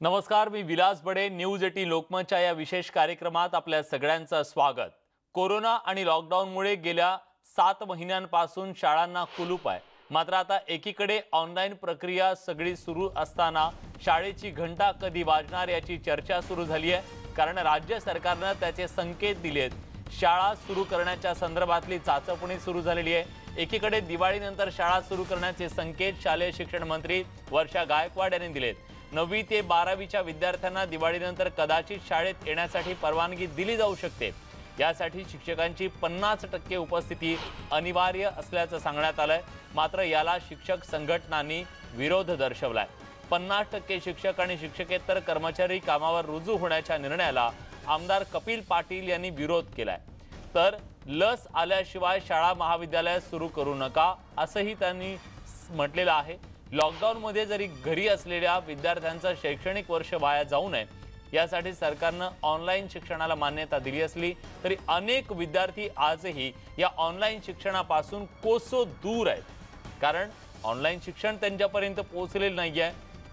नमस्कार, मी विलास बडे. न्यूज 18 लोकमतच्या या विशेष कार्यक्रमात आपल्या सगळ्यांचं स्वागत. कोरोना आणि लॉकडाऊनमुळे गेल्या 7 महिन्यांपासून शाळांना कुलूप आहे. मात्र आता एकीकडे ऑनलाईन प्रक्रिया सगळी सुरू असताना शाळेची घंटा कधी वाजणार याची चर्चा सुरू झाली आहे. कारण राज्य सरकारने त्याचे संकेत दिलेत. शाळा सुरू करण्याच्या संदर्भातली चाचपणी सुरू झालेली आहे. एकीकडे दिवाळीनंतर शाळा सुरू करण्याचे संकेत शालेय शिक्षण मंत्री वर्षा गायकवाड यांनी दिलेत. 9वी ते 12वीच्या विद्यार्थ्यांना दिवाळीनंतर कदाचित शाळेत येण्यासाठी परवानगी दिली जाऊ शकते. यासाठी शिक्षकांची 50% उपस्थिती अनिवार्य असल्याचं सांगण्यात आलंय. मात्र याला शिक्षक संघटनांनी विरोध दर्शवलाय. 50% शिक्षक आणि शिक्षकेतर कर्मचारी कामावर रुजू होण्याच्या निर्णयाला आमदार कपिल पाटील यांनी विरोध केलाय. तर लस आल्याशिवाय शाळा महाविद्यालय सुरू करू नका असंही त्यांनी म्हटलेलं आहे. लॉकडाऊनमध्ये जरी घरी असलेल्या विद्यार्थ्यांचं शैक्षणिक वर्ष वाया जाऊ नये यासाठी सरकारनं ऑनलाईन शिक्षणाला मान्यता दिली असली तरी अनेक विद्यार्थी आजही या ऑनलाईन शिक्षणापासून कोसो दूर आहेत. कारण ऑनलाईन शिक्षण त्यांच्यापर्यंत पोहोचलेलं नाहीये.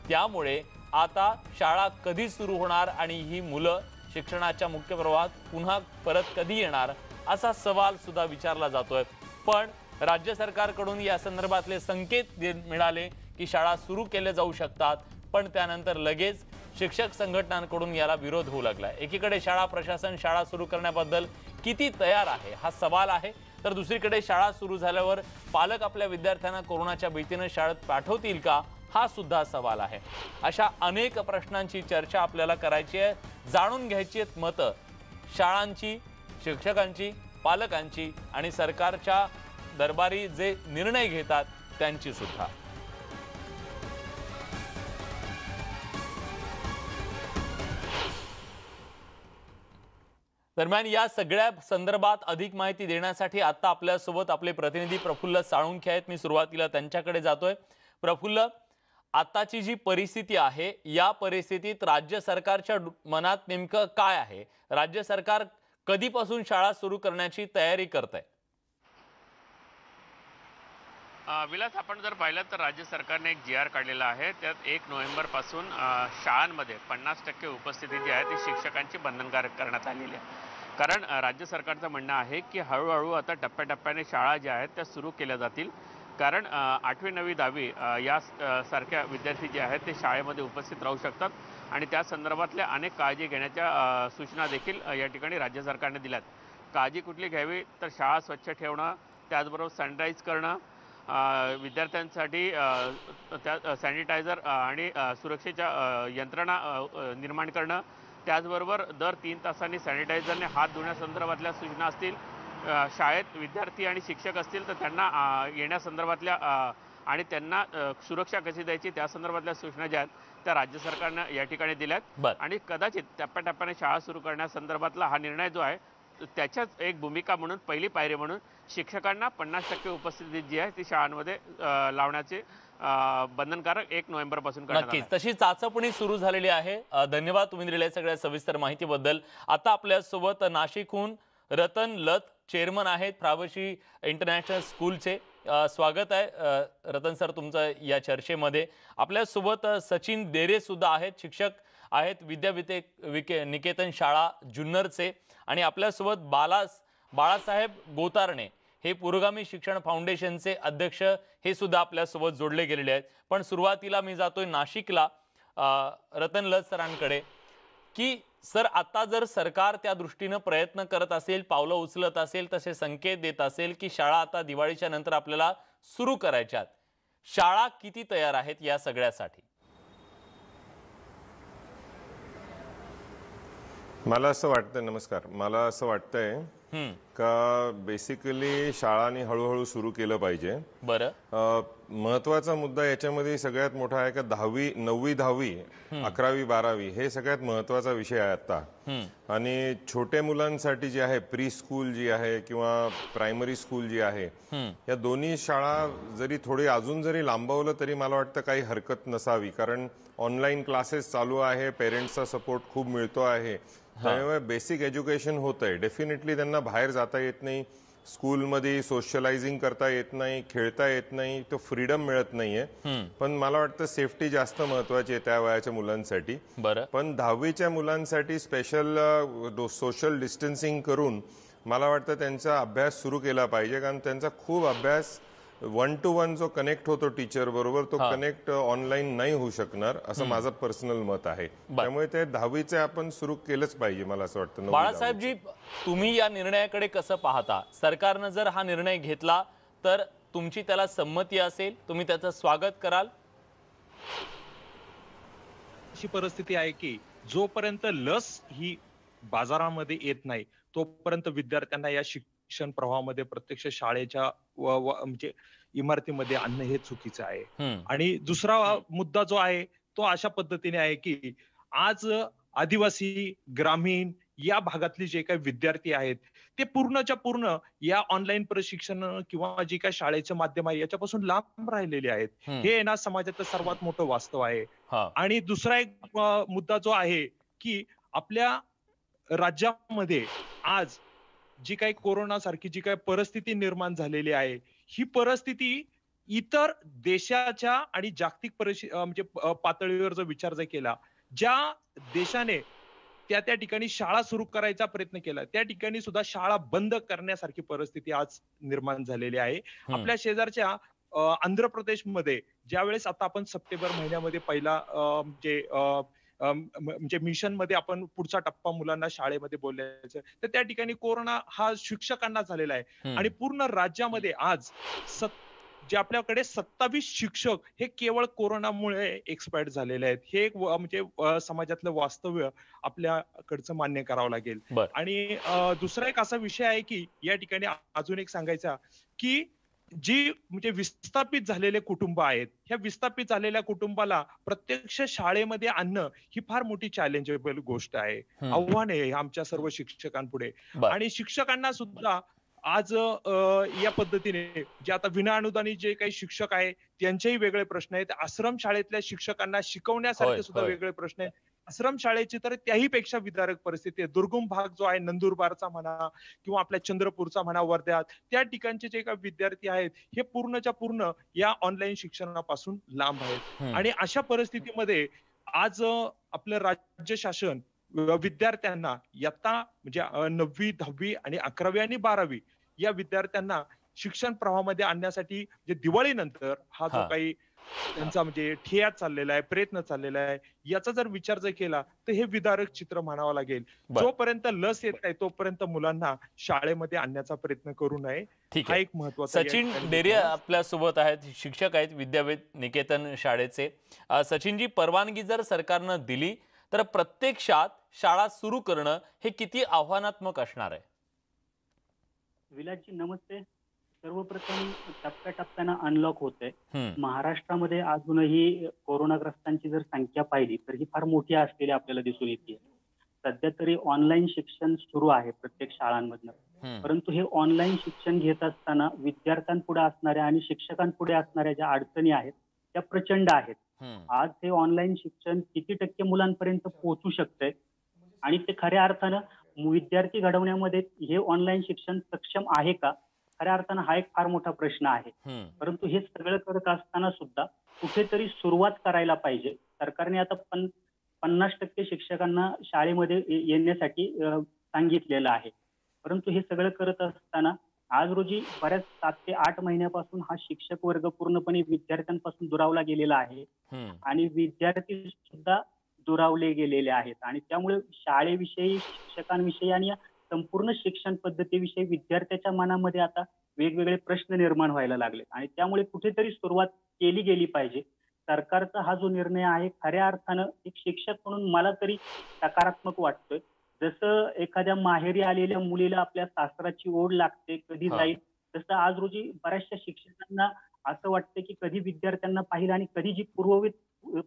त्यामुळे आता शाळा कधी सुरू होणार आणि ही मुलं शिक्षणाच्या मुख्य प्रवाहात पुन्हा परत कधी येणार असा सवाल सुद्धा विचारला जातोय. पण राज्य सरकारकडून या संदर्भातले संकेत मिळाले की शाळा सुरू केल्या जाऊ शकतात. पण त्यानंतर लगेच शिक्षक संघटनांकडून याला विरोध होऊ लागला. एकीकडे शाळा प्रशासन शाळा सुरू करण्याबद्दल किती तयार आहे हा सवाल आहे, तर दुसरीकडे शाळा सुरू झाल्यावर पालक आपल्या विद्यार्थ्यांना कोरोनाच्या भीतीने शाळेत पाठवतील का हा सुद्धा सवाल आहे. अशा अनेक प्रश्नांची चर्चा आपल्याला करायची आहे. जाणून घ्यायची आहेत मतं शाळांची, शिक्षकांची, पालकांची आणि सरकारच्या दरबारी जे निर्णय घेतात त्यांची सुद्धा. दरम्यान या सगळ्या संदर्भात अधिक माहिती देण्यासाठी आता आपल्यासोबत आपले प्रतिनिधी प्रफुल्ल साळुंखे आहेत. मी सुरुवातीला त्यांच्याकडे जातोय. प्रफुल्ल, आताची जी परिस्थिती आहे या परिस्थितीत राज्य सरकारच्या मनात नेमकं काय आहे? राज्य सरकार कधीपासून शाळा सुरू करण्याची तयारी करतंय? विलास, आपण जर पाहिलं तर राज्य सरकारने एक GR काढलेला आहे. त्यात 1 नोव्हेंबरपासून शाळांमध्ये 50% उपस्थिती जी आहे ती शिक्षकांची बंधनकारक करण्यात आलेली आहे. कारण राज्य सरकारचं म्हणणं आहे की हळूहळू आता टप्प्याटप्प्याने शाळा ज्या आहेत त्या सुरू केल्या जातील. कारण 8वी 9वी 10वी या सारख्या विद्यार्थी जे आहेत ते शाळेमध्ये उपस्थित राहू शकतात आणि त्या संदर्भातल्या अनेक काळजी घेण्याच्या सूचना देखील या ठिकाणी राज्य सरकारने दिल्यात. काळजी कुठली घ्यावी तर शाळा स्वच्छ ठेवणं, त्याचबरोबर सॅनिटाईज करणं, विद्यार्थ्यांसाठी त्या सॅनिटायझर आणि सुरक्षेच्या यंत्रणा निर्माण करणं, त्याचबरोबर दर 3 तासांनी सॅनिटायझरने हात धुण्यासंदर्भातल्या सूचना असतील. शाळेत विद्यार्थी आणि शिक्षक असतील तर त्यांना येण्यासंदर्भातल्या आणि त्यांना सुरक्षा कशी द्यायची त्या संदर्भातल्या सूचना ज्या आहेत त्या राज्य सरकारनं या ठिकाणी दिल्यात. आणि कदाचित टप्प्याटप्प्याने शाळा सुरू करण्यासंदर्भातला हा निर्णय जो आहे त्याच्याच एक भूमिका म्हणून, पहिली पायरी म्हणून शिक्षकांना 50% उपस्थिती जी आहे ती शाळांमध्ये लावण्याचे बंधनकारक 1 नोव्हेंबरपासून करण्यात आले. नक्कीच तशी चाचपणी सुरू झालेली आहे. धन्यवाद तुम्ही दिलेल्या सगळ्या सविस्तर माहितीबद्दल. आता आपल्यासोबत नाशिकहून रतन लत चेअरमन आहेत फ्राबशी इंटरनॅशनल स्कूलचे. स्वागत आहे रतन सर तुमचं या चर्चेमध्ये. आपल्यासोबत सचिन देरे सुद्धा आहेत, शिक्षक आहेत निकेतन शाळा जुन्नरचे. आणि आपल्यासोबत बाळासाहेब गोतारणे हे पुरोगामी शिक्षण फाउंडेशनचे अध्यक्ष हे सुद्धा आपल्यासोबत जोडले गेलेले आहेत. पण सुरुवातीला मी जातोय नाशिकला रतन लत सरांकडे की सर, आता जर सरकार त्या दृष्टीनं प्रयत्न करत असेल, पावलं उचलत असेल, तसे संकेत देत असेल की शाळा आता दिवाळीच्या नंतर आपल्याला सुरू करायच्यात, शाळा किती तयार आहेत या सगळ्यासाठी? मला असं वाटतं, नमस्कार, मला असं वाटतंय का बेसिकली शाळांनी हळूहळू सुरू केलं पाहिजे. बरं, महत्वाचा मुद्दा याच्यामध्ये सगळ्यात मोठा आहे का 10वी 9वी 10वी 11वी 12वी हे सगळ्यात महत्वाचा विषय आहे आता. आणि छोट्या मुलांसाठी जे आहे प्री स्कूल जी आहे किंवा प्रायमरी स्कूल जी आहे या दोन्ही शाळा जरी थोडी अजून जरी लांबवलं तरी मला वाटतं काही हरकत नसावी. कारण ऑनलाईन क्लासेस चालू आहे, पेरेंट्सचा सपोर्ट खूप मिळतो आहे, त्यामुळे बेसिक एज्युकेशन होत आहे. डेफिनेटली त्यांना बाहेर जाता येत नाही, स्कूलमध्ये सोशलायझिंग करता येत नाही, खेळता येत नाही, तो फ्रीडम मिळत नाहीये. पण मला वाटतं सेफ्टी जास्त महत्वाची आहे त्या वयाच्या मुलांसाठी. बरं. पण 10वीच्या मुलांसाठी स्पेशल सोशल डिस्टन्सिंग करून मला वाटतं त्यांचा अभ्यास सुरू केला पाहिजे, कारण त्यांचा खूप अभ्यास 1 to 1 जो कनेक्ट होतो टीचर बरोबर तो कनेक्ट ऑनलाईन नाही होऊ शकणार, असं माझं पर्सनल मत आहे. त्यामुळे ते 10वीचे आपण सुरू केलंच पाहिजे मला असं वाटतं. बाळासाहेबजी, तुम्ही या निर्णयाकडे कसं पाहता? सरकारनं जर हा निर्णय घेतला तर तुमची त्याला संमती असेल, तुम्ही त्याचं स्वागत कराल? अशी परिस्थिती आहे की जोपर्यंत लस ही बाजारामध्ये येत नाही तोपर्यंत विद्यार्थ्यांना या शिक्षण प्रवाहामध्ये प्रत्यक्ष शाळेच्या म्हणजे इमारतीमध्ये आणणं हे चुकीचं आहे. आणि दुसरा मुद्दा जो आहे तो अशा पद्धतीने आहे की आज आदिवासी ग्रामीण या भागातले जे काही विद्यार्थी आहेत ते पूर्णच्या पूर्ण या ऑनलाईन प्रशिक्षण किंवा जे काही शाळेचं माध्यम आहे याच्यापासून लांब राहिलेले आहेत. हे ना समाजाचं सर्वात मोठं वास्तव आहे. आणि दुसरा एक मुद्दा जो आहे की आपल्या राज्यामध्ये आज जी काही कोरोना सारखी जी काही परिस्थिती निर्माण झालेली आहे ही परिस्थिती इतर देशाच्या आणि जागतिक म्हणजे पातळीवर जर विचार जर केला, ज्या देशाने त्या ठिकाणी शाळा सुरू करायचा प्रयत्न केला त्या ठिकाणी सुद्धा शाळा बंद करण्यासारखी परिस्थिती आज निर्माण झालेली आहे. आपल्या शेजारच्या आंध्र प्रदेशमध्ये ज्यावेळेस आता आपण सप्टेंबर महिन्यामध्ये पहिला म्हणजे मिशन मध्ये आपण पुढचा टप्पा मुलांना शाळेमध्ये बोलायचं तर त्या ठिकाणी कोरोना हा शिक्षकांना झालेला आहे. आणि पूर्ण राज्यामध्ये आज जे आपल्याकडे 27 शिक्षक हे केवळ कोरोनामुळे एक्सपायर्ड झालेले आहेत. हे एक म्हणजे समाजातलं वास्तव्य आपल्याकडचं मान्य करावं लागेल. आणि दुसरा एक असा विषय आहे की या ठिकाणी अजून एक सांगायचा की जी म्हणजे विस्थापित झालेले कुटुंब आहेत ह्या विस्थापित झालेल्या कुटुंबाला प्रत्यक्ष शाळेमध्ये आणणं ही फार मोठी चॅलेंजेबल गोष्ट आहे, आव्हान आहे आमच्या सर्व शिक्षकांपुढे. आणि शिक्षकांना सुद्धा आज या पद्धतीने जे आता विनाअनुदानित जे काही शिक्षक आहे त्यांचेही वेगळे प्रश्न आहेत. आश्रम शाळेतल्या शिक्षकांना शिकवण्यासारखे सुद्धा वेगळे प्रश्न आहेत. आश्रम शाळेची तर त्याही पेक्षा विदारक परिस्थिती आहे. दुर्गम भाग जो आहे नंदुरबारचा म्हणा किंवा आपल्या चंद्रपूरचा म्हणा, वर्ध्यात त्या ठिकाणचे जे काही विद्यार्थी आहेत हे पूर्णच्या पूर्ण या ऑनलाईन शिक्षणापासून लांब आहेत. आणि अशा परिस्थितीमध्ये आज आपलं राज्य शासन विद्यार्थ्यांना इयत्ता म्हणजे 9वी 10वी आणि 11वी आणि 12वी या विद्यार्थ्यांना शिक्षण प्रवाहामध्ये आणण्यासाठी जे दिवाळीनंतर हा जो काही त्यांचा म्हणजे ठेया चाललेला आहे, प्रयत्न चाललेला आहे, याचा जर विचार जर केला तर हे विदारक चित्र म्हणावं लागेल. जोपर्यंत लस येत आहे तोपर्यंत मुलांना शाळेमध्ये आणण्याचा प्रयत्न करू नये. हा एक महत्वाचा. सचिन डेरे आपल्या सोबत आहेत, शिक्षक आहेत विद्यावेद निकेतन शाळेचे. सचिनजी, परवानगी जर सरकारनं दिली तर प्रत्यक्षात शाळा सुरू करणं हे किती आव्हानात्मक असणार आहे? विलासजी नमस्ते. सर्वप्रथम टप्प्याटप्प्यानं अनलॉक होतंय. महाराष्ट्रामध्ये अजूनही कोरोनाग्रस्तांची जर संख्या पाहिली तर ही फार मोठी असलेली आपल्याला दिसून येते. सध्या तरी ऑनलाईन शिक्षण सुरू आहे प्रत्येक शाळांमधनं. परंतु हे ऑनलाईन शिक्षण घेत असताना विद्यार्थ्यांपुढे असणाऱ्या आणि शिक्षकांपुढे असणाऱ्या ज्या अडचणी आहेत त्या प्रचंड आहेत. आज हे ऑनलाईन शिक्षण किती टक्के मुलांपर्यंत पोहोचू शकतंय आणि ते खऱ्या अर्थानं विद्यार्थी घडवण्यामध्ये हे ऑनलाईन शिक्षण सक्षम आहे का, खऱ्या अर्थानं हा एक फार मोठा प्रश्न आहे. परंतु हे सगळं करत असताना सुद्धा कुठेतरी सुरुवात करायला पाहिजे. सरकारने आता 50% शिक्षकांना शाळेमध्ये येण्यासाठी सांगितलेलं आहे. परंतु हे सगळं करत असताना आज रोजी बऱ्याच 7 ते 8 महिन्यापासून हा शिक्षक वर्ग पूर्णपणे विद्यार्थ्यांपासून दुरावला गेलेला आहे आणि विद्यार्थी सुद्धा दुरावले गेलेले आहेत. आणि त्यामुळे शाळेविषयी, शिक्षकांविषयी आणि संपूर्ण शिक्षण पद्धतीविषयी विद्यार्थ्याच्या मनामध्ये आता वेगवेगळे प्रश्न निर्माण व्हायला लागले आणि त्यामुळे कुठेतरी सुरुवात केली गेली पाहिजे. सरकारचा हा जो निर्णय आहे खऱ्या अर्थानं एक शिक्षक म्हणून मला तरी सकारात्मक वाटतोय. जसं एखाद्या माहेरी आलेल्या मुलीला आपल्या सासराची ओढ लागते, कधी जाईल, तसं आज रोजी बऱ्याचशा शिक्षकांना असं वाटतं की कधी विद्यार्थ्यांना पाहिलं आणि कधी जी पूर्ववित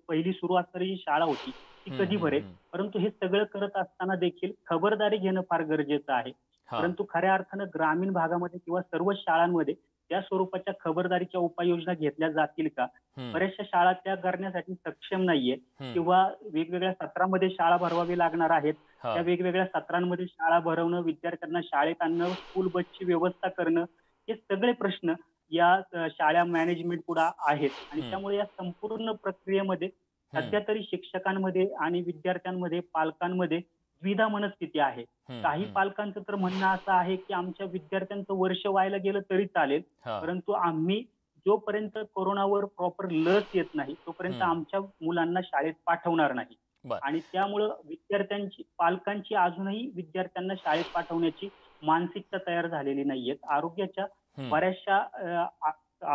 पहिली सुरू असणारी जी शाळा होती ती कधी भरेल. परंतु हे सगळं करत असताना देखील खबरदारी घेणं फार गरजेचं आहे. परंतु खऱ्या अर्थानं ग्रामीण भागामध्ये किंवा सर्व शाळांमध्ये त्या स्वरूपाच्या खबरदारीच्या उपाययोजना घेतल्या जातील का? बऱ्याचशा शाळा त्या करण्यासाठी सक्षम नाहीये किंवा वेगवेगळ्या सत्रामध्ये शाळा भरवावी लागणार आहेत. त्या वेगवेगळ्या सत्रांमध्ये शाळा भरवणं, विद्यार्थ्यांना शाळेत आणणं, स्कूल बसची व्यवस्था करणं, हे सगळे प्रश्न या शाळा मॅनेजमेंट पुढे आहेत आणि त्यामुळे या संपूर्ण प्रक्रियेमध्ये सध्या तरी शिक्षकांमध्ये आणि विद्यार्थ्यांमध्ये, पालकांमध्ये द्विधा मनस्थिती आहे. काही पालकांचं तर म्हणणं असं आहे की आमच्या विद्यार्थ्यांचं वर्ष व्हायला गेलं तरी चालेल, परंतु आम्ही जोपर्यंत कोरोनावर प्रॉपर लस येत नाही तोपर्यंत आमच्या मुलांना शाळेत पाठवणार नाही. आणि त्यामुळं पालकांची अजूनही विद्यार्थ्यांना शाळेत पाठवण्याची मानसिकता तयार झालेली नाहीये. आरोग्याच्या बऱ्याचशा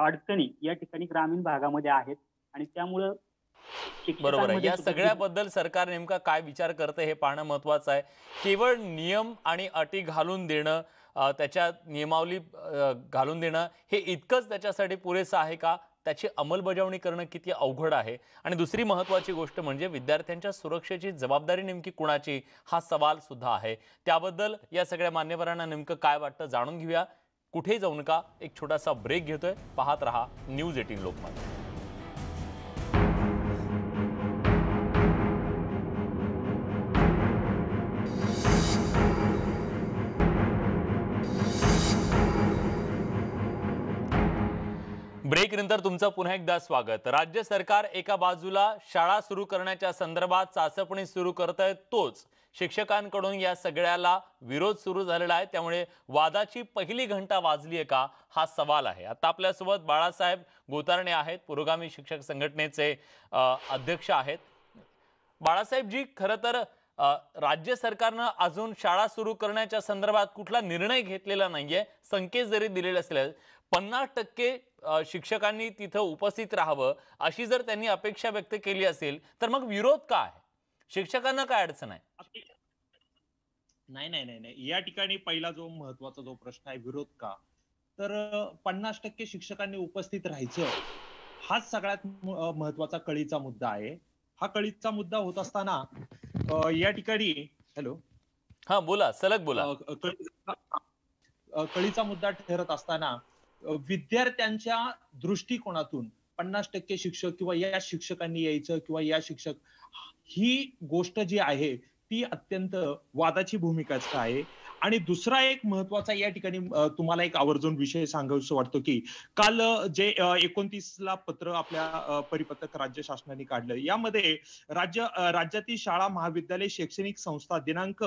अडचणी या ठिकाणी ग्रामीण भागामध्ये आहेत आणि त्यामुळं बरोबर आहे. या सगळ्याबद्दल सरकार नेमका काय विचार करते हे पाहणं महत्वाचं आहे. केवळ नियम आणि अटी घालून देणं, त्याच्या नियमावली घालून देणं हे इतकंच त्याच्यासाठी पुरेसं आहे का? त्याची अंमलबजावणी करणं किती अवघड आहे? आणि दुसरी महत्त्वाची गोष्ट म्हणजे विद्यार्थ्यांच्या सुरक्षेची जबाबदारी नेमकी कुणाची, हा सवाल सुद्धा आहे. त्याबद्दल या सगळ्या मान्यवरांना नेमकं काय वाटतं जाणून घेऊया. कुठेही जाऊ नका, एक छोटासा ब्रेक घेतोय. पाहत रहा न्यूज 18 लोकमत. ब्रेक नंतर तुमचं पुन्हा एकदा स्वागत. राज्य सरकार एका बाजूला शाळा सुरू करण्याच्या संदर्भात चाचपणी सुरू करतंय, तोच शिक्षकांकडून या सगळ्याला विरोध सुरू झालेला आहे. त्यामुळे वादाची पहिली घंटा वाजली आहे का, हा सवाल आहे. आता आपल्यासोबत बाळासाहेब गोतारणे आहेत, पुरोगामी शिक्षक संघटनेचे अध्यक्ष आहेत. बाळासाहेब जी, खरं तर राज्य सरकारनं अजून शाळा सुरू करण्याच्या संदर्भात कुठला निर्णय घेतलेला नाहीये. संकेत जरी दिलेले असले, 50% शिक्षकांनी तिथं उपस्थित राहावं अशी जर त्यांनी अपेक्षा व्यक्त केली असेल, तर मग विरोध का आहे? शिक्षकांना काय अडचण आहे? नाही नाही नाही नाही या ठिकाणी पहिला जो महत्वाचा जो प्रश्न आहे, विरोध का, तर 50% शिक्षकांनी उपस्थित राहायचं हाच सगळ्यात महत्वाचा कळीचा मुद्दा आहे. हा कळीचा मुद्दा होत असताना या ठिकाणी हॅलो हा बोला, सलग बोला. कळीचा मुद्दा ठरत असताना विद्यार्थ्यांच्या दृष्टिकोनातून 50% शिक्षक किंवा या शिक्षकांनी यायचं किंवा या शिक्षक, ही गोष्ट जी आहे ती अत्यंत वादाची भूमिकाच आहे. आणि दुसरा एक महत्वाचा या ठिकाणी तुम्हाला एक आवर्जून विषय सांगायचं वाटतो की काल जे 29ला पत्र आपल्या परिपत्रक राज्य शासनाने काढलं, यामध्ये राज्यातील शाळा महाविद्यालय शैक्षणिक संस्था दिनांक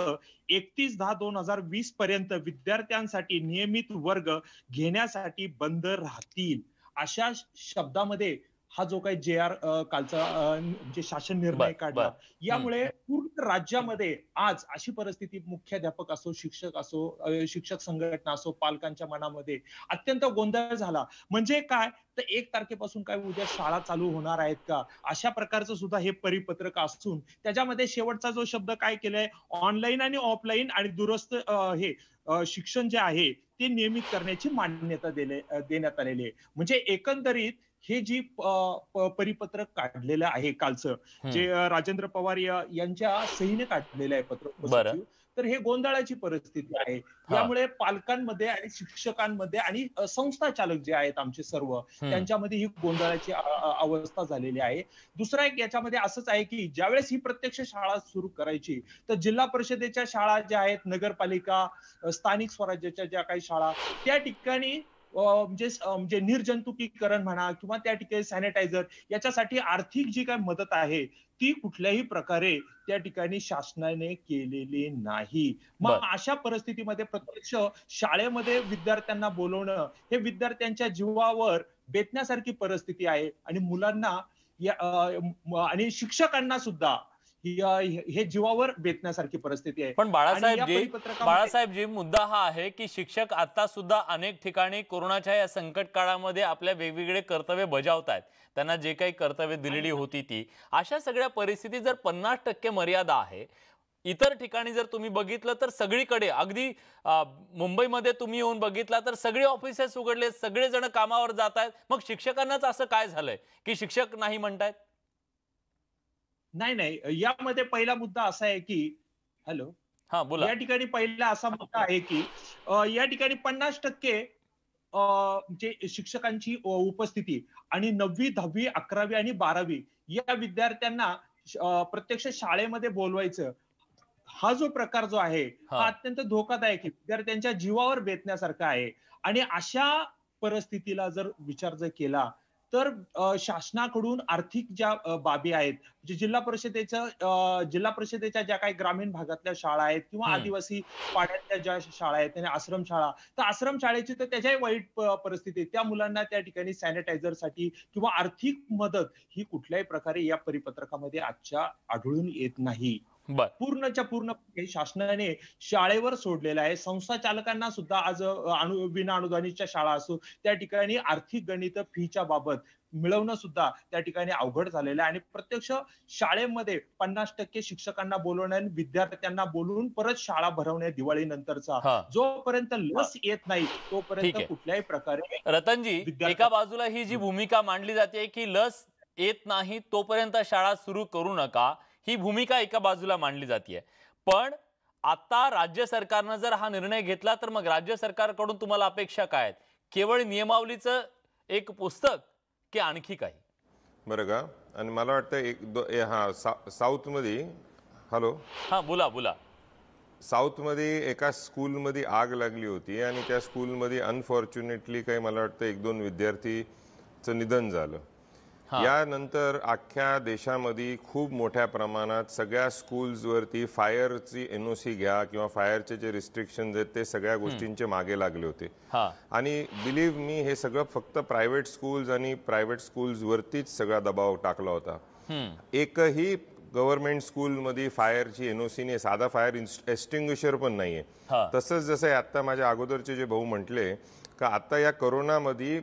31/10/2020 पर्यंत विद्यार्थ्यांसाठी नियमित वर्ग घेण्यासाठी बंद राहतील, अशा शब्दामध्ये हा जो काही JR कालचा म्हणजे शासन निर्णय काढला, यामुळे पूर्ण राज्यामध्ये आज अशी परिस्थिती, मुख्याध्यापक असो, शिक्षक असो, शिक्षक संघटना असो, पालकांच्या मनामध्ये अत्यंत गोंधळ झाला. म्हणजे काय, तर 1 तारखेपासून काय उद्या शाळा चालू होणार आहेत का, अशा प्रकारचं सुद्धा हे परिपत्रक असून त्याच्यामध्ये शेवटचा जो शब्द काय केलाय, ऑनलाईन आणि ऑफलाईन आणि दूरस्थ हे शिक्षण जे आहे ते नियमित करण्याची मान्यता देण्यात आलेली आहे. म्हणजे एकंदरीत हे जी परिपत्रक काढलेलं आहे कालचं, जे राजेंद्र पवार यांच्या सहीने काढलेलं आहे पत्र, तर हे गोंधळाची परिस्थिती आहे. यामुळे पालकांमध्ये आणि शिक्षकांमध्ये आणि संस्था चालक जे आहेत आमचे सर्व, त्यांच्यामध्ये ही गोंधळाची अवस्था झालेली आहे. दुसरा एक याच्यामध्ये असंच आहे की ज्यावेळेस ही प्रत्यक्ष शाळा सुरू करायची, तर जिल्हा परिषदेच्या शाळा ज्या आहेत, नगरपालिका, स्थानिक स्वराज्याच्या ज्या काही शाळा, त्या ठिकाणी म्हणजे निर्जंतुकीकरण म्हणा किंवा त्या ठिकाणी सॅनिटायझर, याच्यासाठी आर्थिक जी काही मदत आहे ती कुठल्याही प्रकारे त्या ठिकाणी शासनाने केलेली नाही. मग अशा परिस्थितीमध्ये प्रत्यक्ष शाळेमध्ये विद्यार्थ्यांना बोलवणं हे विद्यार्थ्यांच्या जीवावर बेतण्यासारखी परिस्थिती आहे आणि मुलांना आणि शिक्षकांना सुद्धा हे जीवावर बेतण्यासारखी परिस्थिती आहे. पण बाळासाहेब जी, मुद्दा हा आहे की शिक्षक आता सुद्धा अनेक ठिकाणी कोरोनाच्या या संकट काळामध्ये आपल्या वेगवेगळे कर्तव्य बजावतायत. त्यांना जे काही कर्तव्य दिलेली होती ती, अशा सगळ्या परिस्थितीत जर 50% मर्यादा आहे, इतर ठिकाणी जर तुम्ही बघितलं तर सगळीकडे, अगदी मुंबईमध्ये तुम्ही येऊन बघितला तर सगळे ऑफिसेस उघडले, सगळेजण कामावर जात आहेत. मग शिक्षकांनाच असं काय झालंय की शिक्षक नाही म्हणतायत? नाही नाही, यामध्ये पहिला मुद्दा असा आहे की हॅलो हा बोला. या ठिकाणी पहिला असा मुद्दा आहे की या ठिकाणी 50% जे शिक्षकांची उपस्थिती आणि 9वी 10वी 11वी आणि 12वी या विद्यार्थ्यांना प्रत्यक्ष शाळेमध्ये बोलवायचं, हा जो प्रकार जो आहे हा अत्यंत धोकादायक आहे, विद्यार्थ्यांच्या जीवावर बेतण्यासारखा आहे. आणि अशा परिस्थितीला जर विचार जर केला तर शासनाकडून आर्थिक ज्या बाबी आहेत, जे जिल्हा परिषदेच्या ज्या काही ग्रामीण भागातल्या शाळा आहेत किंवा आदिवासी पाड्यातल्या ज्या शाळा आहेत, त्याने आश्रम शाळा, तर आश्रम शाळेची तर त्याच्याही वाईट परिस्थिती आहे. त्या मुलांना त्या ठिकाणी सॅनिटायझरसाठी किंवा आर्थिक मदत ही कुठल्याही प्रकारे या परिपत्रकामध्ये आजच्या आढळून येत नाही. पूर्णच्या पूर्ण शासनाने शाळेवर सोडलेला आहे. संस्था चालकांना सुद्धा आज विना अनुदानितच्या शाळा असो त्या ठिकाणी आर्थिक गणित फीच्या बाबत मिळवणं सुद्धा त्या ठिकाणी अवघड झालेलं आहे. आणि प्रत्यक्ष शाळेमध्ये 50% शिक्षकांना बोलवणं आणि विद्यार्थ्यांना बोलवून परत शाळा भरवणे दिवाळी नंतरचा, जोपर्यंत लस येत नाही तोपर्यंत कुठल्याही प्रकारे. रतनजी, एका बाजूला ही जी भूमिका मांडली जाते की लस येत नाही तोपर्यंत शाळा सुरू करू नका, ही भूमिका एका बाजूला मांडली जाते, पण आता राज्य सरकारनं जर हा निर्णय घेतला तर मग राज्य सरकारकडून तुम्हाला अपेक्षा काय आहेत? केवळ नियमावलीचं एक पुस्तक की आणखी काही? बरं का, आणि मला वाटतं साऊथ मध्ये, हॅलो, बोला. साऊथ मध्ये एका स्कूलमध्ये आग लागली होती आणि त्या स्कूलमध्ये अनफॉर्च्युनेटली काही मला वाटतं 1-2 विद्यार्थीचं निधन झालं. यानंतर अख्ख्या देशामध्ये खूप मोठ्या प्रमाणात सगळ्या स्कूल्सवरती फायरची NOC घ्या किंवा फायरचे जे रिस्ट्रिक्शन आहेत ते सगळ्या गोष्टींचे मागे लागले होते. आणि बिलीव्ह मी, हे सगळं फक्त प्रायव्हेट स्कूल्स आणि प्रायव्हेट स्कूल्सवरतीच सगळा दबाव टाकला होता. एकही गव्हर्नमेंट स्कूलमध्ये फायरची NOC नाही, साधा फायर एक्सटिंग्विशर पण नाहीये. तसंच जसं आता माझ्या अगोदरचे जे भाऊ म्हटले का आता या कोरोनामध्ये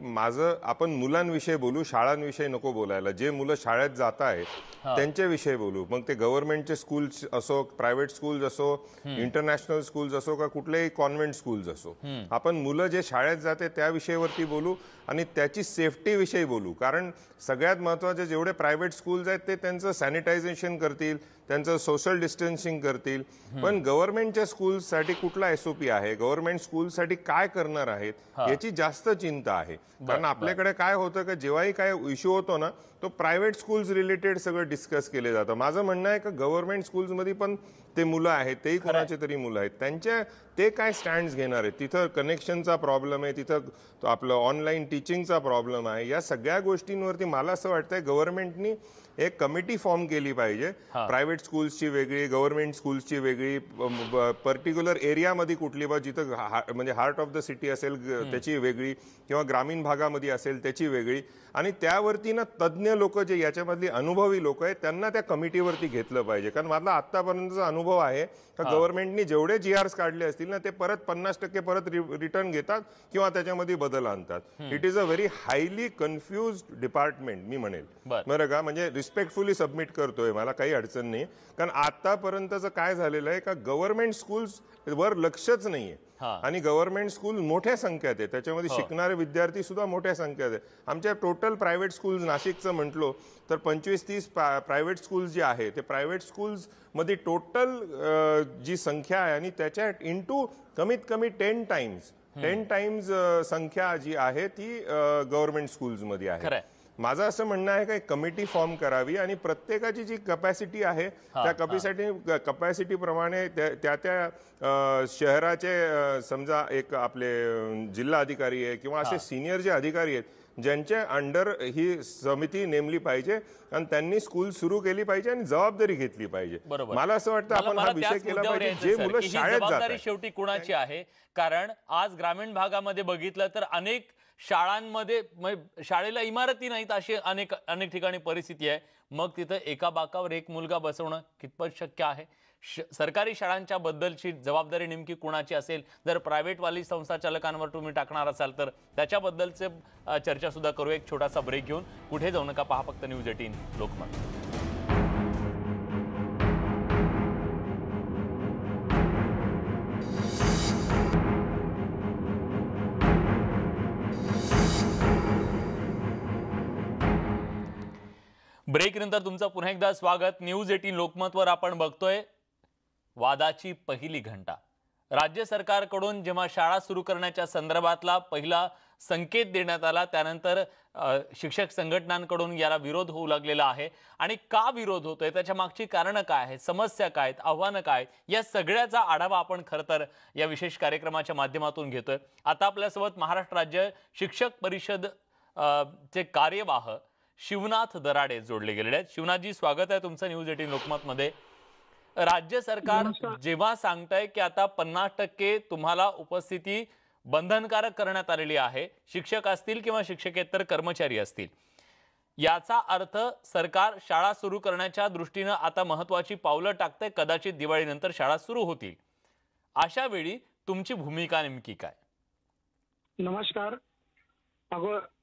आपण मुलांविषयी बोलू, शाळांविषयी नको बोलायला. जे मुलं शाळेत जात आहेत त्यांच्याविषयी बोलू, मग ते गव्हर्नमेंटचे स्कूल्स असो, प्रायव्हेट स्कूल्स असो, इंटरनॅशनल स्कूल्स असो का कुठलेही कॉन्व्हेंट स्कूल्स असो. आपण मुलं जे शाळेत जाते त्या विषयावरती बोलू आणि त्याची सेफ्टी विषयी बोलू. कारण सगळ्यात महत्त्वाचे जेवढे प्रायव्हेट स्कूल्स आहेत ते त्यांचं सॅनिटायझेशन करतील, त्यांचं सोशल डिस्टन्सिंग करतील, पण गव्हर्नमेंटच्या स्कूल्ससाठी कुठला SOP आहे, गव्हर्नमेंट स्कूलसाठी काय करणार आहेत याची जास्त चिंता आहे. कारण आपल्याकडे काय होतं की जेव्हाही काय इश्यू होतो ना तो प्रायव्हेट स्कूल्स रिलेटेड सगळं डिस्कस केले जातं. माझं म्हणणं आहे की गव्हर्नमेंट स्कूल्समध्ये पण ते मुलं आहेत, तेही कोणाचे तरी मुलं आहेत, ते काय स्टँड्स घेणार आहेत. तिथं कनेक्शनचा प्रॉब्लेम आहे, तिथं आपलं ऑनलाईन टीचिंगचा प्रॉब्लेम आहे. या सगळ्या गोष्टींवरती मला असं वाटतंय गव्हर्नमेंटनी एक कमिटी फॉर्म केली पाहिजे. प्रायव्हेट स्कूल्सची वेगळी, गव्हर्नमेंट स्कूल्सची वेगळी, पर्टिक्युलर एरियामध्ये कुठली जिथं म्हणजे हार्ट ऑफ द सिटी असेल त्याची वेगळी किंवा ग्रामीण भागामध्ये असेल त्याची वेगळी. आणि त्यावरती ना तज्ज्ञ लोक जे याच्यामधली अनुभवी लोक आहेत त्यांना त्या कमिटीवरती घेतलं पाहिजे. कारण माझा आतापर्यंतचा अनुभव आहे का गव्हर्नमेंटनी जेवढे GRs काढले असतील ना ते परत 50% परत रिटर्न घेतात किंवा त्याच्यामध्ये बदल आणतात. It is a very highly confused department मी म्हणेल. बरं का, म्हणजे रिस्पेक्टफुली सबमिट करतोय, मला काही अडचण नाही. कारण आतापर्यंतचं काय झालेलं आहे का गव्हर्नमेंट स्कूल्स वर लक्षच नाहीये आणि गव्हर्नमेंट स्कूल मोठ्या संख्येत आहे, त्याच्यामध्ये शिकणारे विद्यार्थी सुद्धा मोठ्या संख्येत आहे. आमच्या टोटल प्रायव्हेट स्कूल्स नाशिकचं म्हटलो तर 25-30 प्रायव्हेट स्कूल्स जे आहे ते प्रायव्हेट स्कूल्स मध्ये टोटल जी संख्या आहे आणि त्याच्या इंटू कमीत कमी 10 टाइम्स संख्या जी आहे ती गव्हर्नमेंट स्कूल्समध्ये आहे. माझं असं म्हणणं आहे की कमिटी फॉर्म करावी आणि प्रत्येकाची जी कपॅसिटी आहे त्या कपॅसिटी प्रमाणे त्या शहराचे समजा एक आपले जिल्हा अधिकारी आहे किंवा असे सिनियर जे अधिकारी आहेत ज्यांच्या अंडर ही समिती नेमली पाहिजे आणि त्यांनी स्कूल सुरू केली पाहिजे आणि जबाबदारी घेतली पाहिजे. मला असं वाटतं आपण हा विषय केला पाहिजे. जे मुलं शाळेत जातात शेवटी कुणाची आहे? कारण आज ग्रामीण भागामध्ये बघितलं तर अनेक शाळांमध्ये शाळेला इमारती नाहीत अशी अनेक ठिकाणी परिस्थिती आहे. मग तिथं एका बाकावर एक मुलगा बसवणं कितपत शक्य आहे? सरकारी शाळांच्या बद्दलची जबाबदारी नेमकी कुणाची असेल? जर प्रायव्हेटवाली संस्था चालकांवर तुम्ही टाकणार असाल तर त्याच्याबद्दलचे चर्चा सुद्धा करू. एक छोटासा ब्रेक घेऊन कुठे जाऊ नका, पहा फक्त न्यूज 18 लोकमत. ब्रेक नंतर तुमचं पुन्हा एकदा स्वागत. न्यूज 18 लोकमतवर आपण बघतोय वादाची पहिली घंटा. राज्य सरकारकडून जेव्हा शाळा सुरू करण्याच्या संदर्भातला पहिला संकेत देण्यात आला त्यानंतर शिक्षक संघटनांकडून याला विरोध होऊ लागलेला आहे आणि का विरोध होतोय, त्याच्या मागची कारणं काय आहेत, समस्या काय आहेत, आव्हानं काय आहेत, या सगळ्याचा आढावा आपण खरं तर या विशेष कार्यक्रमाच्या माध्यमातून घेतोय। आता आपल्यासोबत महाराष्ट्र राज्य शिक्षक परिषद चे कार्यवाह शिवनाथ दराडे जोडले गेलेले आहेत। शिवनाथजी, स्वागत आहे तुमचं न्यूज 18 लोकमत मध्ये। राज्य सरकार जेव्हा सांगतंय की आता 50% तुम्हाला उपस्थिती बंधनकारक करण्यात आलेली आहे, शिक्षक असतील किंवा शिक्षकेतर कर्मचारी असतील, याचा अर्थ सरकार शाळा सुरू करण्याच्या दृष्टीने आता महत्त्वाची पावलं टाकते, कदाचित दिवाळीनंतर शाळा सुरू होतील। अशा वेळी तुमची भूमिका नेमकी काय? नमस्कार।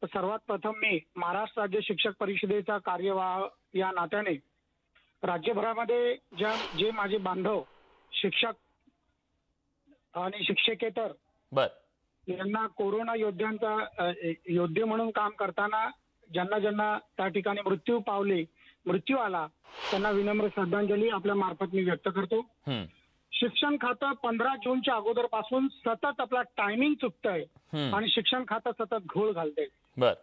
सर्वात प्रथम मी महाराष्ट्र राज्य शिक्षक परिषदेचा कार्यवाह या नात्याने राज्यभरामध्ये जे माझे बांधव शिक्षक आणि शिक्षकेतर यांना कोरोना योद्धे म्हणून काम करताना ज्यांना त्या ठिकाणी मृत्यू आला त्यांना विनम्र श्रद्धांजली आपल्या मार्फत मी व्यक्त करतो। शिक्षण खातं 15 जूनच्या अगोदरपासून सतत आपला टायमिंग चुकतंय आणि शिक्षण खातं सतत घोळ घालतंय।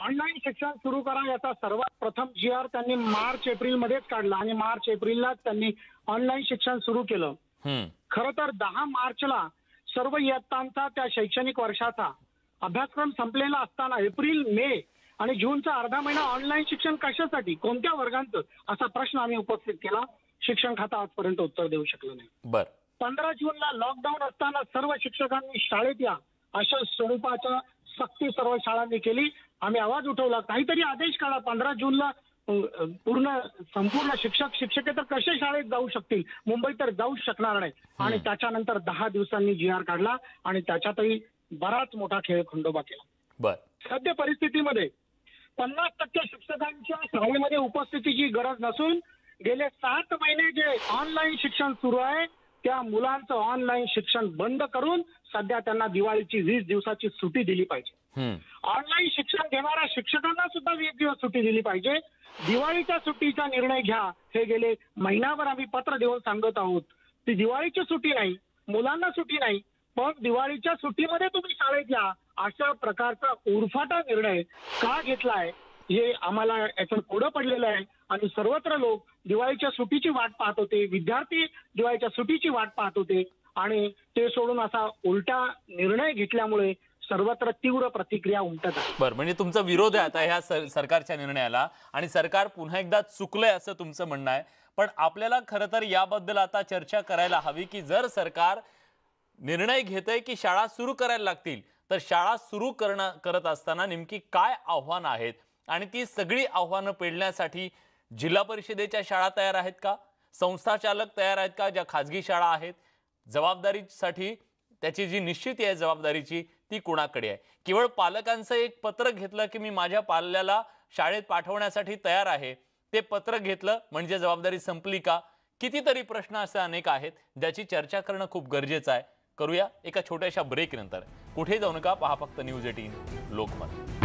ऑनलाईन शिक्षण सुरू करा याचा सर्वात प्रथम GR त्यांनी मार्च एप्रिल मध्येच काढला आणि मार्च एप्रिललाच त्यांनी ऑनलाईन शिक्षण सुरू केलं। खरं तर 10 मार्चला सर्व इयत्तांचा त्या शैक्षणिक वर्षाचा अभ्यासक्रम संपलेला असताना एप्रिल, मे आणि जूनचा अर्धा महिना ऑनलाईन शिक्षण कशासाठी, कोणत्या वर्गांचं, असा प्रश्न आम्ही उपस्थित केला। शिक्षण खातं आजपर्यंत उत्तर देऊ शकलं नाही। 15 जूनला लॉकडाऊन असताना सर्व शिक्षकांनी शाळेत या अशा स्वरूपाच्या सक्ती सर्व शाळांनी केली। आम्ही आवाज उठवला, काहीतरी आदेश काढा। 15 जूनला संपूर्ण शिक्षकेतर कसे शाळेत जाऊ शकतील, मुंबईत तर जाऊ शकणार नाही। आणि त्याच्यानंतर 10 दिवसांनी GR काढला आणि त्याच्यातही बराच मोठा खेळ खंडोबा केला। सध्या परिस्थितीमध्ये 50% शिक्षकांच्या शाळेमध्ये उपस्थितीची गरज नसून गेले 7 महिने जे ऑनलाईन शिक्षण सुरू आहे त्या मुलांचं ऑनलाईन शिक्षण बंद करून सध्या त्यांना दिवाळीची 20 दिवसाची सुट्टी दिली पाहिजे। ऑनलाईन शिक्षण घेणाऱ्या शिक्षकांना सुद्धा 20 दिवस सुट्टी दिली पाहिजे। दिवाळीच्या सुट्टीचा निर्णय घ्या, हे गेले महिनाभर आम्ही पत्र देऊन सांगत आहोत। ती दिवाळीची सुट्टी नाही, मुलांना सुट्टी नाही, पण दिवाळीच्या सुट्टीमध्ये तुम्ही शाळेत या अशा प्रकारचा उरफाटा निर्णय का घेतलाय हे आम्हाला याचं कोडं पडलेलं आहे। आणि सर्वत्र लोक दिवाळीच्या सुट्टीची वाट पाहत होते, विद्यार्थी दिवाळीच्या सुट्टीची वाट पाहत होते आणि ते सोडून असा उलटा निर्णय घेतल्यामुळे सर्वत्र तीव्र प्रतिक्रिया उमटत आहे। बरं, म्हणजे तुमचा विरोध आहे आता ह्या सरकारच्या निर्णयाला आणि सरकार पुन्हा एकदा चुकलंय असं तुमचं म्हणणं आहे। पण आपल्याला खरं तर याबद्दल आता चर्चा करायला हवी की जर सरकार निर्णय घेतंय की शाळा सुरू करायला लागतील तर शाळा सुरू करत असताना नेमकी काय आव्हानं आहेत आणि ती सगळी आव्हानं पेलण्यासाठी जिल्हा परिषदेच्या शाळा तयार आहेत का, संस्था चालक तयार आहेत का, ज्या खाजगी शाळा आहेत, जबाबदारीसाठी त्याची जी निश्चिती आहे जबाबदारीची ती कोणाकडे आहे? केवळ पालकांचं एक पत्र घेतलं की मी माझ्या पाल्याला शाळेत पाठवण्यासाठी तयार आहे, ते पत्र घेतलं म्हणजे जबाबदारी संपली का? कितीतरी प्रश्न असे अनेक आहेत ज्याची चर्चा करणं खूप गरजेचं आहे। करूया एका छोट्याशा ब्रेक नंतर। कुठे जाऊ नका, पहा फक्त न्यूज 18 लोकमत।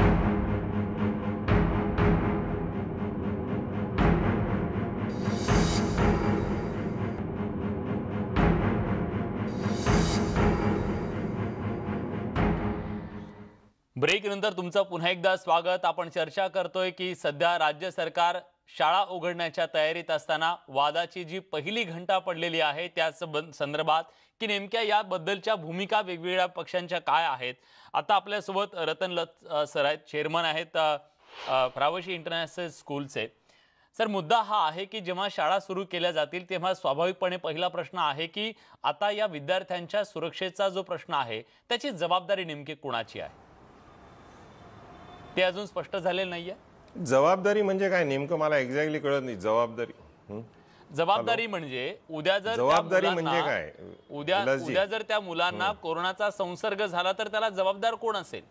ब्रेक नंतर तुमचं पुन्हा एकदा स्वागत। आपण चर्चा करतोय की सध्या राज्य सरकार शाळा उघडण्याच्या तयारीत असताना वादाची जी पहिली घंटा पडलेली आहे त्या संदर्भात की नेमक्या याबद्दलच्या भूमिका वेगवेगळ्या पक्षांच्या काय आहेत। आता आपल्यासोबत रतन लत सर आहेत, चेअरमन आहेत फ्रावशी इंटरनॅशनल स्कूलचे। सर, मुद्दा हा आहे की जेव्हा शाळा सुरू केल्या जातील तेव्हा स्वाभाविकपणे पहिला प्रश्न आहे की आता या विद्यार्थ्यांच्या सुरक्षेचा जो प्रश्न आहे त्याची जबाबदारी नेमकी कोणाची आहे ते अजून स्पष्ट झालेलं नाहीये। जबाबदारी म्हणजे काय नेमकं मला एक्झॅक्टली कळत नाही। जबाबदारी म्हणजे उद्या जर जबाबदारी म्हणजे काय, उद्या जर त्या मुलांना कोरोनाचा संसर्ग झाला तर त्याला जबाबदार कोण असेल?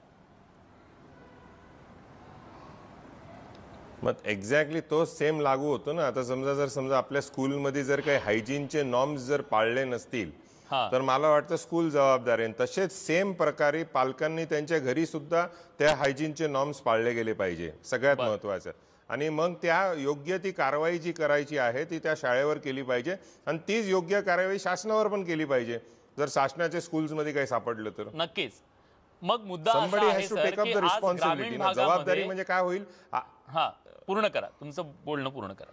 मग एक्झॅक्टली तो सेम लागू होतो ना। आता समजा आपल्या स्कूलमध्ये जर काही हायजीनचे नॉर्म्स जर पाळले नसतील तर मला वाटतं स्कूल जबाबदार आहे। तसेच सेम प्रकारे पालकांनी त्यांच्या घरी सुद्धा त्या हायजीनचे नॉर्म्स पाळले गेले पाहिजे, सगळ्यात महत्त्वाचं। आणि मग त्या योग्य ती कारवाई जी करायची आहे ती त्या शाळेवर केली पाहिजे आणि तीच योग्य कारवाई शासनावर पण केली पाहिजे। जर शासनाच्या स्कूल्समध्ये काही सापडलं तर नक्कीच. मग मुद्दा असा somebody आहे has to sir take up की the आज responsibility ग्रामीण ना. जबाबदारी भागामध्ये म्हणजे काय होईल हा पूर्ण करा, तुमचं बोलणं पूर्ण करा.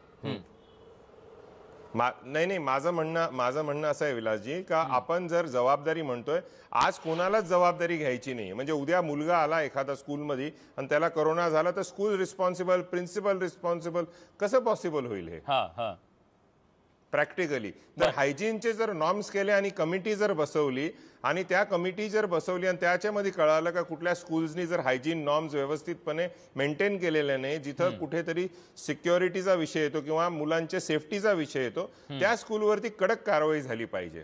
नाही, माझं म्हणणं असं आहे विलासजी, का आपण जर जबाबदारी म्हणतोय, आज कोणालाच जबाबदारी घ्यायची नाही. म्हणजे उद्या मुलगा आला एखादा स्कूलमध्ये आणि त्याला कोरोना झाला तर स्कूल रिस्पॉन्सिबल, प्रिन्सिपल रिस्पॉन्सिबल, कसं पॉसिबल होईल हे प्रॅक्टिकली? तर हायजीनचे जर नॉर्म्स केले आणि कमिटी जर बसवली आणि त्या कमिटी जर बसवली आणि त्याच्यामध्ये कळालं का कुठल्या स्कूल्सनी जर हायजीन नॉर्म्स व्यवस्थितपणे मेंटेन केलेले नाही, जिथं कुठेतरी सिक्युरिटीचा विषय येतो किंवा मुलांच्या सेफ्टीचा विषय येतो, त्या स्कूलवरती कडक कारवाई झाली पाहिजे.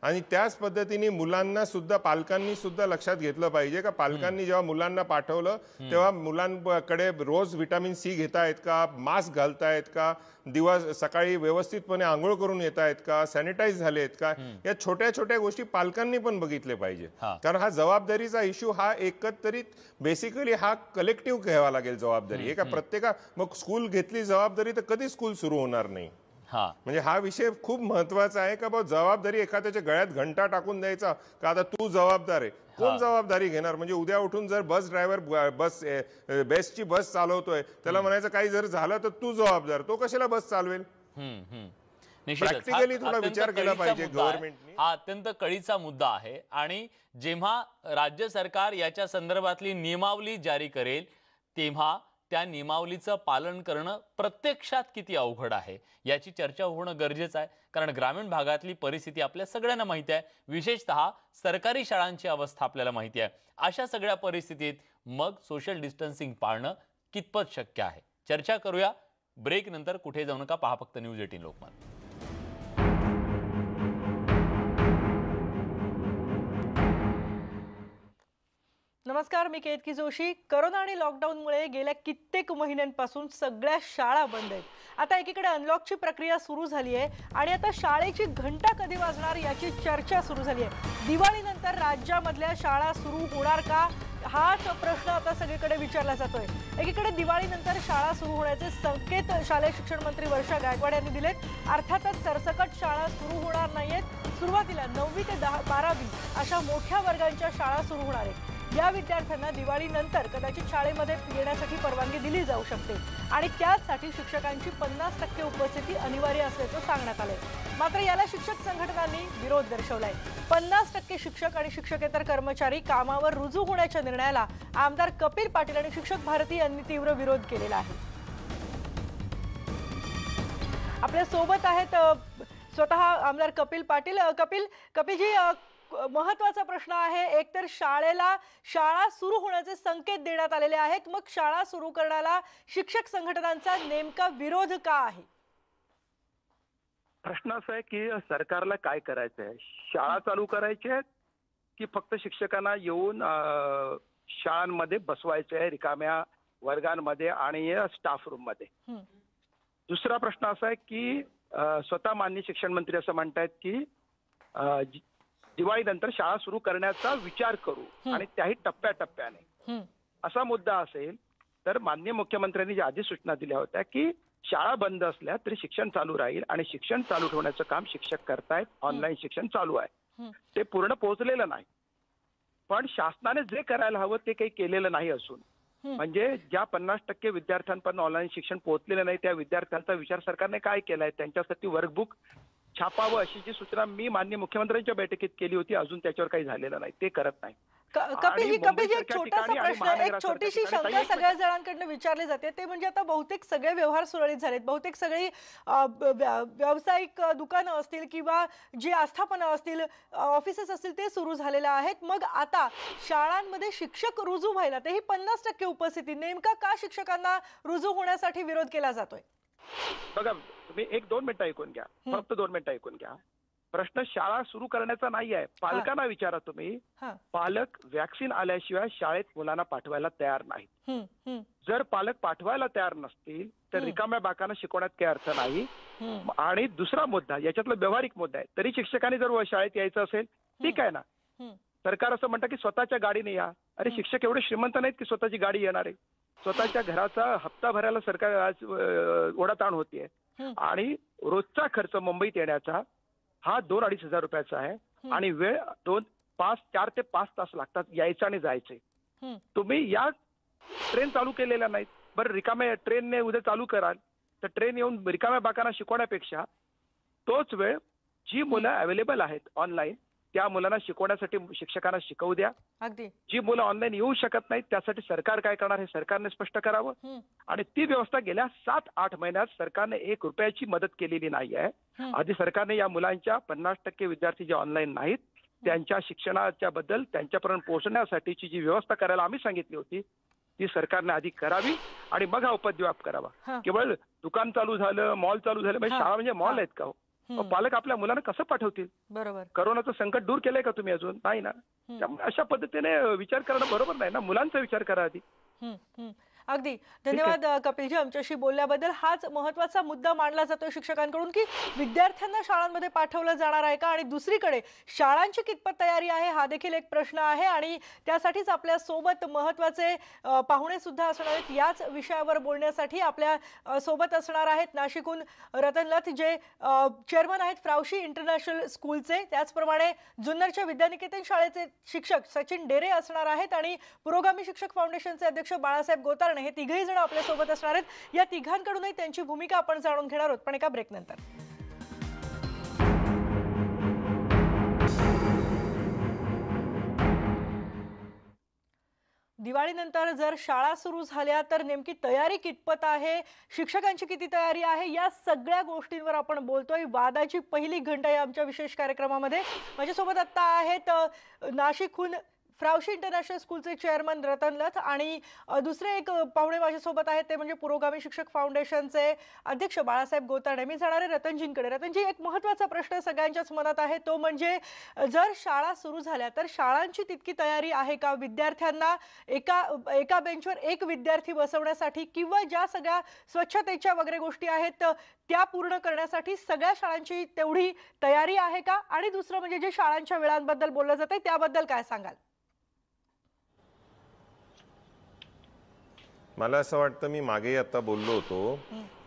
आणि त्याच पद्धतीने मुलांना सुद्धा, पालकांनी सुद्धा लक्षात घेतलं पाहिजे का पालकांनी जेव्हा मुलांना पाठवलं तेव्हा मुलांकडे रोज व्हिटॅमिन सी घेतायत का, मास्क घालतायत का, दिवस सकाळी व्यवस्थितपणे आंघोळ करून येत आहेत का, सॅनिटाईज झाले आहेत का, या छोट्या छोट्या गोष्टी पालकांनी पण बघितले पाहिजे. कारण हा जबाबदारीचा इश्यू हा एकत्रित बेसिकली हा कलेक्टिव्ह घ्यावा लागेल जबाबदारी. का प्रत्येका मग स्कूल घेतली जबाबदारी तर कधी स्कूल सुरू होणार नाही. म्हणजे हा विषय खूप महत्वाचा आहे का जबाबदारी एखाद्याच्या गळ्यात घंटा टाकून द्यायचा का आता तू जबाबदार आहे. कोण जबाबदारी घेणार? म्हणजे उद्या उठून जर बस ड्रायव्हर बेस्टची बस चालवतोय त्याला म्हणायचं काही जर झालं तर तू जबाबदार, तो कशाला बस चालवेल? प्रॅक्टिकली थोडा विचार केला पाहिजे गव्हर्नमेंटने. हा अत्यंत कळीचा मुद्दा आहे आणि जेव्हा राज्य सरकार याच्या संदर्भातली नियमावली जारी करेल तेव्हा त्या नियमावलीचं पालन करणं प्रत्यक्षात किती अवघड आहे याची चर्चा होणं गरजेचं आहे. कारण ग्रामीण भागातली परिस्थिती आपल्या सगळ्यांना माहिती आहे, विशेषतः सरकारी शाळांची अवस्था आपल्याला माहिती आहे. अशा सगळ्या परिस्थितीत मग सोशल डिस्टन्सिंग पाळणं कितपत शक्य आहे? चर्चा करूया ब्रेक नंतर. कुठे जाऊ नका, पहा फक्त न्यूज 18 लोकमत. नमस्कार, मी केतकी जोशी. कोरोना आणि लॉकडाऊनमुळे गेल्या कित्येक महिन्यांपासून सगळ्या शाळा बंद आहेत. आता एकीकडे अनलॉकची प्रक्रिया सुरू झाली आहे आणि आता शाळेची घंटा कधी वाजणार याची चर्चा सुरू झाली आहे. दिवाळीनंतर राज्यामधल्या शाळा सुरू होणार का हाच प्रश्न आता सगळीकडे विचारला जातोय. एकीकडे दिवाळीनंतर शाळा सुरू होण्याचे संकेत शालेय शिक्षण मंत्री वर्षा गायकवाड यांनी दिलेत. अर्थातच सरसकट शाळा सुरू होणार नाहीयेत. सुरुवातीला 9वी ते 12वी अशा मोठ्या वर्गांच्या शाळा सुरू होणार आहेत. या विद्यार्थ्यांना दिवाळीनंतर कदाचित शाळेमध्ये येण्यासाठी परवानगी दिली जाऊ शकते आणि त्यासाठी शिक्षकांची 50% उपस्थिती अनिवार्य असल्याचं सांगण्यात आलंय. मात्र याला शिक्षक संघटनांनी विरोध दर्शवलाय. 50% शिक्षक आणि शिक्षकेतर कर्मचारी कामावर रुजू होण्याच्या निर्णयाला आमदार कपिल पाटील आणि शिक्षक भारती यांनी तीव्र विरोध केलेला आहे. आपल्या सोबत आहेत स्वतः आमदार कपिल पाटील. कपिलजी, महत्वाचा प्रश्न आहे. एकतर शाळा सुरू होण्याचे संकेत देण्यात आलेले आहेत, मग शाळा सुरू करण्याला शिक्षक संघटनांचा नेमका विरोध का आहे? प्रश्न असा आहे की सरकारला काय करायचं आहे? शाळा चालू करायची आहे की फक्त शिक्षकांना येऊन शाळांमध्ये बसवायचं आहे रिकाम्या वर्गांमध्ये आणि स्टाफ रूम मध्ये? दुसरा प्रश्न असा आहे की स्वतः माननीय शिक्षण मंत्री असं म्हणतायत की दिवाळीनंतर शाळा सुरू करण्याचा विचार करू आणि त्याही टप्प्याटप्प्याने. असा मुद्दा असेल तर माननीय मुख्यमंत्र्यांनी ज्या आधी सूचना दिल्या होत्या की शाळा बंद असल्या तरी शिक्षण चालू राहील आणि शिक्षण चालू ठेवण्याचं काम शिक्षक करतायत, ऑनलाईन शिक्षण चालू आहे, ते पूर्ण पोहोचलेलं नाही. पण शासनाने जे करायला हवं ते काही केलेलं नाही असून म्हणजे ज्या 50% विद्यार्थ्यांपर्यंत ऑनलाईन शिक्षण पोहोचलेलं नाही त्या विद्यार्थ्यांचा विचार सरकारने काय केलाय? त्यांच्यासाठी वर्कबुक छापावं अशी जी सूचना मी माननीय मुख्यमंत्र्यांच्या बैठकीत केली होती, अजून त्याच्यावर काही झालेलं नाही, ते करत नाही. कपिलजी, एक छोटासा प्रश्न, एक छोटीशी शंका सगळ्या जणांकडून विचारली जाते, ते म्हणजे आता बहुतेक सगळे व्यवहार सुरळीत झालेत, बहुतेक सगळी व्यावसायिक दुकानं असतील किंवा जी आस्थापना असतील, ऑफिसेस असतील ते सुरू झालेले आहेत. मग आता शाळांमध्ये शिक्षक रुजू व्हायला, तेही 50% उपस्थिती, नेमका का शिक्षकांना रुजू होण्यासाठी विरोध केला जातोय? बघा, तुम्ही 1-2 मिनिटं ऐकून घ्या, फक्त 2 मिनिटं ऐकून घ्या. प्रश्न शाळा सुरू करण्याचा नाही आहे. पालकांना विचारा तुम्ही. पालक वॅक्सिन आल्याशिवाय शाळेत मुलांना पाठवायला तयार नाहीत. जर पालक पाठवायला तयार नसतील तर रिकाम्या बाकांना शिकवण्यात काही अर्थ नाही. आणि दुसरा मुद्दा, याच्यातला व्यावहारिक मुद्दा आहे, तरी शिक्षकांनी जर शाळेत यायचं असेल ठीक आहे ना. सरकार असं म्हणतं की स्वतःच्या गाडीने या. अरे शिक्षक एवढे श्रीमंत नाहीत की स्वतःची गाडी येणार आहे. स्वतःच्या घराचा हप्ता भरायला सरकार आज ओढाताण होतीये आणि रोजचा खर्च मुंबईत येण्याचा हा 2-2.5 हजार रुपयाचा आहे. आणि वेळ 4 ते 5 तास लागतात यायचं आणि जायचे. तुम्ही या ट्रेन चालू केलेल्या नाहीत. बरं, रिकाम्या ट्रेनने उद्या चालू कराल तर ट्रेन येऊन रिकाम्या बाकांना शिकवण्यापेक्षा तोच वेळ जी मुलं अवेलेबल आहेत ऑनलाईन त्या मुलांना शिकवण्यासाठी शिक्षकांना शिकवू द्या. अगदी. जी मुलं ऑनलाईन येऊ शकत नाहीत त्यासाठी सरकार काय करणार हे सरकारने स्पष्ट करावं. आणि ती व्यवस्था गेल्या 7-8 महिन्यात सरकारने 1 रुपयाची मदत केलेली नाही आहे. आधी सरकारने या मुलांच्या 50% विद्यार्थी जे ऑनलाईन नाहीत त्यांच्या शिक्षणाच्या बद्दल त्यांच्यापर्यंत पोहोचण्यासाठीची जी व्यवस्था करायला आम्ही सांगितली होती ती सरकारने आधी करावी आणि मग हा उपद्व्याप करावा. केवळ दुकान चालू झालं, मॉल चालू झालं म्हणजे शाळा म्हणजे मॉल आहेत का? पालक आपल्या मुलांना कसं पाठवतील? बरोबर. करोनाचं संकट दूर केलंय का तुम्ही अजून? नाही ना. त्यामुळे अशा पद्धतीने विचार करणं बरोबर नाही ना. मुलांचा विचार करा आधी. अगदी धन्यवाद कपिलजी आमच्याशी बोलल्याबद्दल. हाच महत्त्वाचा मुद्दा मांडला जातोय शिक्षकांकडून की विद्यार्थ्यांना शाळांमध्ये पाठवलं जाणार आहे का आणि दुसरीकडे शाळांची कितपत तयारी आहे हा देखील एक प्रश्न आहे. आणि त्यासाठीच आपल्या सोबत महत्त्वाचे पाहुणे सुद्धा असणार आहेत. याच विषयावर बोलण्यासाठी आपल्या सोबत असणार आहेत नाशिकहून रतन लथ जे चेअरमन आहेत फ्राउशी इंटरनॅशनल स्कूलचे, त्याचप्रमाणे जुन्नरच्या विद्यानिकेतन शाळेचे शिक्षक सचिन डेरे असणार आहेत आणि पुरोगामी शिक्षक फाउंडेशनचे अध्यक्ष बाळासाहेब गोतारणे हे तिघही जण आपल्या सोबत असणार आहेत. या तिघांकडूनही त्यांची भूमिका आपण जाणून घेणार आहोत पण एका ब्रेक नंतर. दिवाळीनंतर जर शाळा सुरू झाल्या तर नेमकी तयारी कितपत आहे, शिक्षकांची किती तयारी आहे, या सगळ्या गोष्टींवर आपण बोलतोय. वादाची पहिली घंटा या आमच्या विशेष कार्यक्रमामध्ये. माझ्यासोबत आता आहेत नाशिकहून फ्राउशी इंटरनॅशनल स्कूलचे चेअरमन रतन लथ आणि दुसरे एक पाहुणे माझ्यासोबत आहेत ते म्हणजे पुरोगामी शिक्षक फाउंडेशनचे अध्यक्ष बाळासाहेब गोतारणे. मी जाणार आहे रतनजींकडे. रतनजी, एक महत्त्वाचा प्रश्न सगळ्यांच्याच मनात आहे तो म्हणजे जर शाळा सुरू झाल्या तर शाळांची तितकी तयारी आहे का? विद्यार्थ्यांना एका बेंचवर एक विद्यार्थी बसवण्यासाठी किंवा ज्या सगळ्या स्वच्छतेच्या वगैरे गोष्टी आहेत त्या पूर्ण करण्यासाठी सगळ्या शाळांची तेवढी तयारी आहे का? आणि दुसरं म्हणजे जे शाळांच्या वेळांबद्दल बोललं जातंय त्याबद्दल काय सांगाल? मला असं वाटतं मी मागे आता बोललो होतो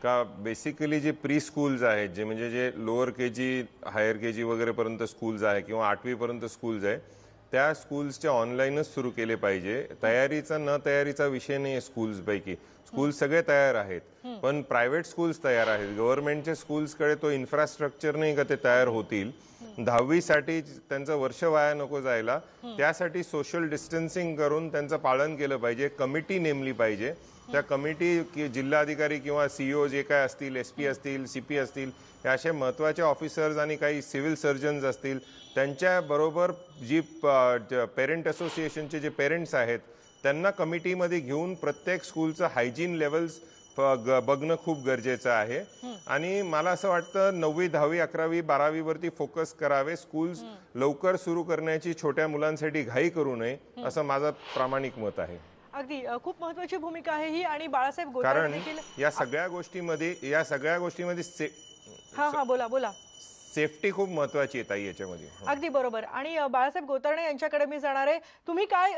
का बेसिकली जे प्री स्कूल्स आहेत जे म्हणजे जे लोअर केजी हायर केजी वगैरे पर्यंत स्कूल्स आहे किंवा 8वी पर्यंत स्कूल्स आहे त्या स्कूल्सचे ऑनलाईनच सुरू केले पाहिजे. तयारीचा न तयारीचा विषय नाही आहे. स्कूल्सपैकी स्कूल्स सगळे तयार आहेत पण प्रायव्हेट स्कूल्स तयार आहेत. गव्हर्नमेंटच्या स्कूल्सकडे तो इन्फ्रास्ट्रक्चर नाही का ते तयार होतील. 10वीसाठी त्यांचं वर्ष वाया नको जायला. त्यासाठी सोशल डिस्टन्सिंग करून त्यांचं पालन केलं पाहिजे. कमिटी नेमली पाहिजे. त्या कमिटी जिल्हाधिकारी किंवा CEO जे काय असतील, SP असतील, CP असतील, हे असे महत्त्वाचे ऑफिसर्स आणि काही सिव्हिल सर्जन्स असतील त्यांच्याबरोबर जी पेरेंट असोसिएशनचे जे पेरेंट्स आहेत त्यांना कमिटीमध्ये घेऊन प्रत्येक स्कूलचं हायजीन लेवल्स बघणं खूप गरजेचं आहे. आणि मला असं वाटतं 9वी, 10वी, 11वी, 12वी वरती फोकस करावे. स्कूल्स लवकर सुरू करण्याची छोट्या मुलांसाठी घाई करू नये असं माझं प्रामाणिक मत आहे. अगदी खूप महत्त्वाची भूमिका आहे ही. आणि बाळासाहेब कारण गोतारणे देखील या सगळ्या गोष्टीमध्ये हा बोला सेफ्टी खूप महत्वाची आहे ताई याच्यामध्ये. अगदी बरोबर. आणि बाळासाहेब गोतारणे यांच्याकडे मी जाणार आहे. तुम्ही काय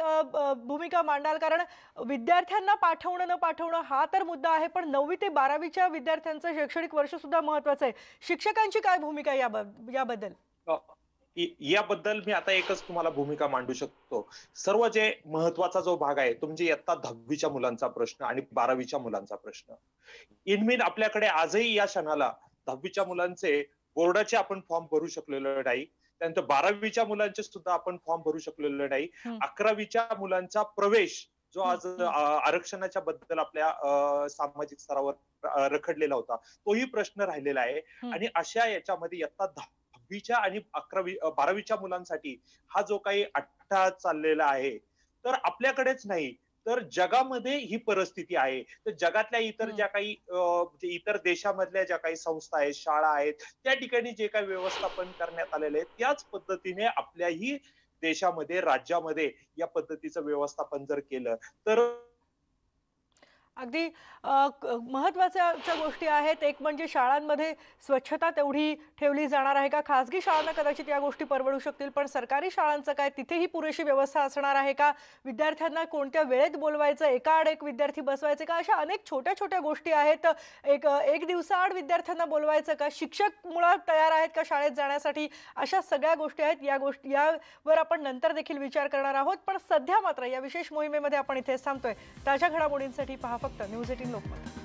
भूमिका मांडाल? कारण विद्यार्थ्यांना पाठवणं न पाठवणं हा तर मुद्दा आहे पण 9वी ते 12वीच्या विद्यार्थ्यांचं शैक्षणिक वर्ष सुद्धा महत्वाचं आहे. शिक्षकांची काय भूमिका याबद्दल? याबद्दल मी आता एकच तुम्हाला भूमिका मांडू शकतो. सर्व जे महत्वाचा जो भाग आहे तुमची इयत्ता 10वीच्या मुलांचा प्रश्न आणि 12वीच्या मुलांचा प्रश्न. इनमीन आपल्याकडे आजही या क्षणाला 10वीच्या मुलांचे बोर्डाचे आपण फॉर्म भरू शकलेलो नाही. त्यानंतर 12वीच्या मुलांचे सुद्धा आपण फॉर्म भरू शकलेलो नाही. 11वीच्या मुलांचा प्रवेश जो आज आरक्षणाच्या बद्दल आपल्या सामाजिक स्तरावर रखडलेला होता तोही प्रश्न राहिलेला आहे. आणि अशा याच्यामध्ये इयत्ता 10वीच्या आणि 12वीच्या मुलांसाठी हा जो काही अट्टा चाललेला आहे तर आपल्याकडेच नाही तर जगामध्ये ही परिस्थिती आहे. तर जगातल्या इतर ज्या काही इतर देशामधल्या ज्या काही संस्था आहेत, शाळा आहेत, त्या ठिकाणी जे काही व्यवस्थापन करण्यात आलेले आहे त्याच पद्धतीने आपल्याही देशामध्ये, राज्यामध्ये या पद्धतीचं व्यवस्थापन जर केलं तर अगदी महत्त्वाच्या गोष्टी आहेत. एक म्हणजे शाळांमध्ये स्वच्छता तेवढी ठेवली जाणार आहे का? खासगी शाळांना कदाचित या गोष्टी परवडू शकतील, पण सरकारी शाळांचं काय? तिथेही पुरेशी व्यवस्था असणार आहे का? विद्यार्थ्यांना कोणत्या वेळेत बोलवायचं, एकाआड एक विद्यार्थी बसवायचे का? अशा अनेक छोट्या छोट्या गोष्टी आहेत. एक दिवसाआड विद्यार्थ्यांना बोलवायचं का? शिक्षक मुळात तयार आहेत का शाळेत जाण्यासाठी? अशा सगळ्या गोष्टी आहेत. यावर आपण नंतर देखील विचार करणार आहोत. पण सध्या मात्र या विशेष मोहिमेमध्ये आपण इथेच थांबतोय. ताज्या घडामोडींसाठी पहा फक्त न्यूज 18 लोकमत.